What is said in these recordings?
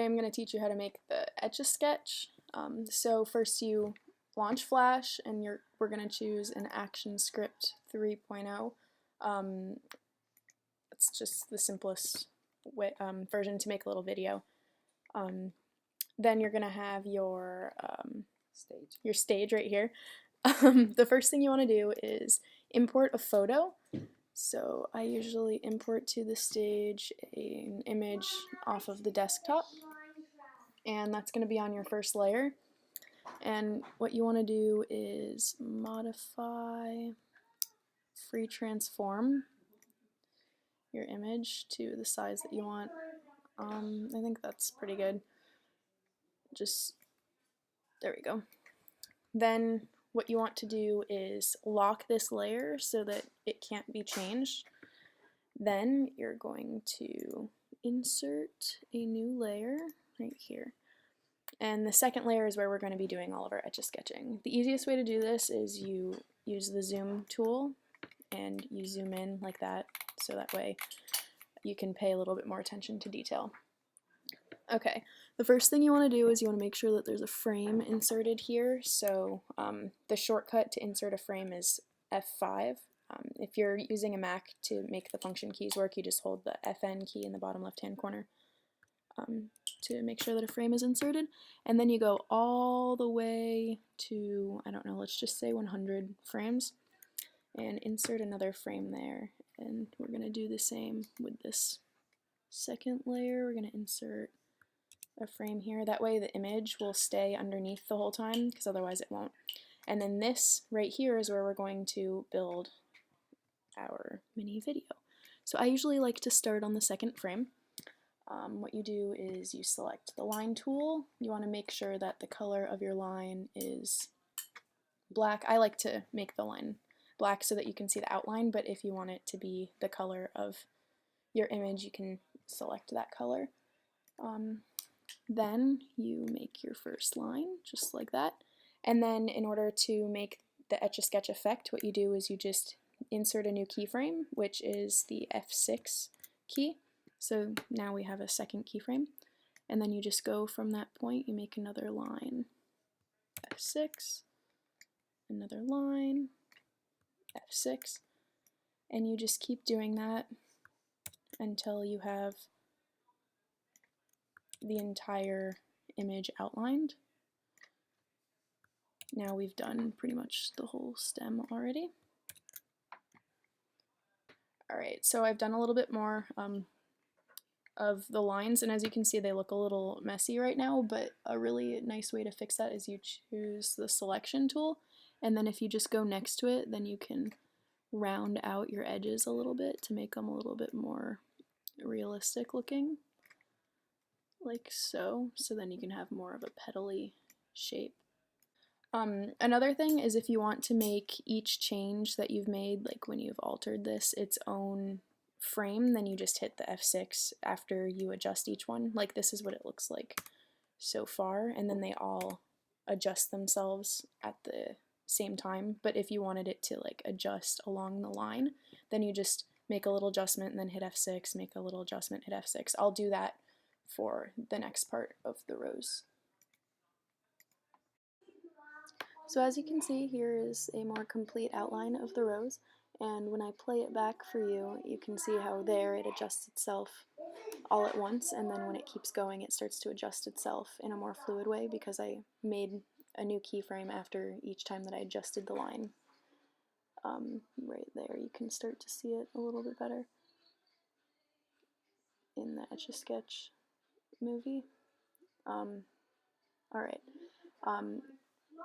I'm going to teach you how to make the Etch A Sketch. So first you launch Flash, and we're going to choose an ActionScript 3.0. It's just the simplest version to make a little video. Then you're going to have your stage right here. The first thing you want to do is import a photo. So I usually import to the stage an image off of the desktop, and that's going to be on your first layer. And what you want to do is modify, free transform your image to the size that you want. I think that's pretty good. There we go. Then what you want to do is lock this layer so that it can't be changed. Then you're going to insert a new layer right here. And the second layer is where we're going to be doing all of our Etch-a-Sketching. The easiest way to do this is you use the zoom tool and you zoom in like that, so that way you can pay a little bit more attention to detail. Okay, the first thing you want to do is you want to make sure that there's a frame inserted here. So the shortcut to insert a frame is F5. If you're using a Mac to make the function keys work, you just hold the FN key in the bottom left-hand corner to make sure that a frame is inserted. And then you go all the way to, I don't know, let's just say 100 frames, and insert another frame there. And we're going to do the same with this second layer. We're going to insert a frame here. That way the image will stay underneath the whole time, because otherwise it won't. And then this right here is where we're going to build our mini video. So I usually like to start on the second frame. What you do is you select the line tool. You want to make sure that the color of your line is black. I like to make the line black so that you can see the outline, but if you want it to be the color of your image, you can select that color. Then you make your first line, just like that. And then in order to make the Etch-a-Sketch effect, what you do is you just insert a new keyframe, which is the F6 key. So now we have a second keyframe. And then you just go from that point, you make another line, F6, another line, F6, and you just keep doing that until you have the entire image outlined. Now we've done pretty much the whole stem already. Alright, so I've done a little bit more of the lines, and as you can see they look a little messy right now, but a really nice way to fix that is you choose the selection tool, and then if you just go next to it, then you can round out your edges a little bit to make them a little bit more realistic looking, like so. So then you can have more of a petally shape. Another thing is if you want to make each change that you've made, like when you've altered this, its own frame, then you just hit the F6 after you adjust each one. Like this is what it looks like so far, and then they all adjust themselves at the same time. But if you wanted it to like adjust along the line, then you just make a little adjustment and then hit F6, make a little adjustment, hit F6. I'll do that for the next part of the rose. So as you can see, here is a more complete outline of the rose, and when I play it back for you, you can see how there it adjusts itself all at once, and then when it keeps going it starts to adjust itself in a more fluid way because I made a new keyframe after each time that I adjusted the line. Right there you can start to see it a little bit better in the Etch A Sketch movie. Alright.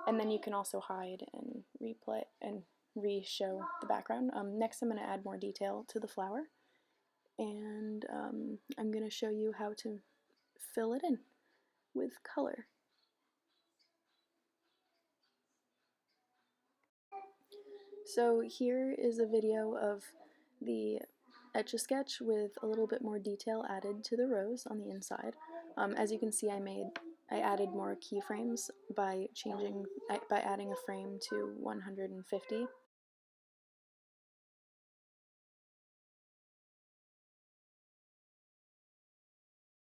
And then you can also hide and replay and re-show the background. Next I'm going to add more detail to the flower, and I'm going to show you how to fill it in with color. So here is a video of the Etch A Sketch with a little bit more detail added to the rose on the inside. As you can see, I added more keyframes by adding a frame to 150.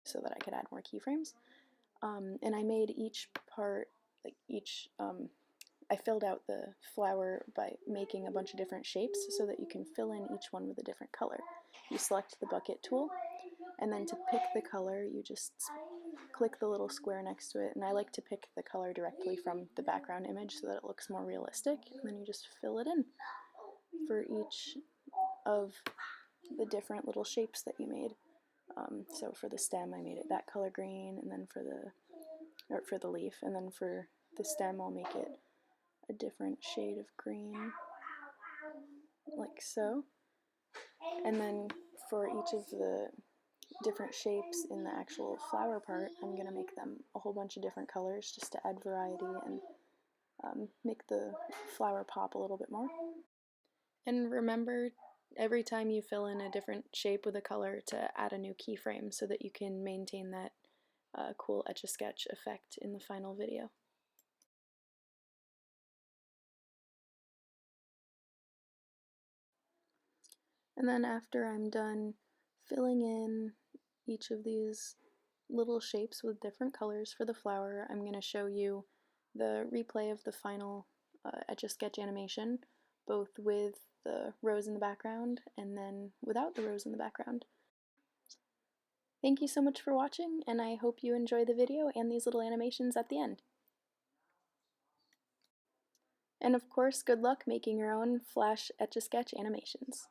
so that I could add more keyframes. And I made each part, like I filled out the flower by making a bunch of different shapes so that you can fill in each one with a different color. You select the bucket tool, and then to pick the color, you just click the little square next to it, and I like to pick the color directly from the background image so that it looks more realistic, and then you just fill it in for each of the different little shapes that you made. So for the stem, I made it that color green, and then for the leaf, and then for the stem, I'll make it a different shade of green, like so. And then for each of the different shapes in the actual flower part, I'm going to make them a whole bunch of different colors just to add variety and make the flower pop a little bit more. And remember, every time you fill in a different shape with a color, to add a new keyframe so that you can maintain that cool Etch A Sketch effect in the final video. And then after I'm done filling in each of these little shapes with different colors for the flower, I'm going to show you the replay of the final Etch A Sketch animation, both with the rose in the background and then without the rose in the background. Thank you so much for watching, and I hope you enjoy the video and these little animations at the end. And of course, good luck making your own Flash Etch A Sketch animations.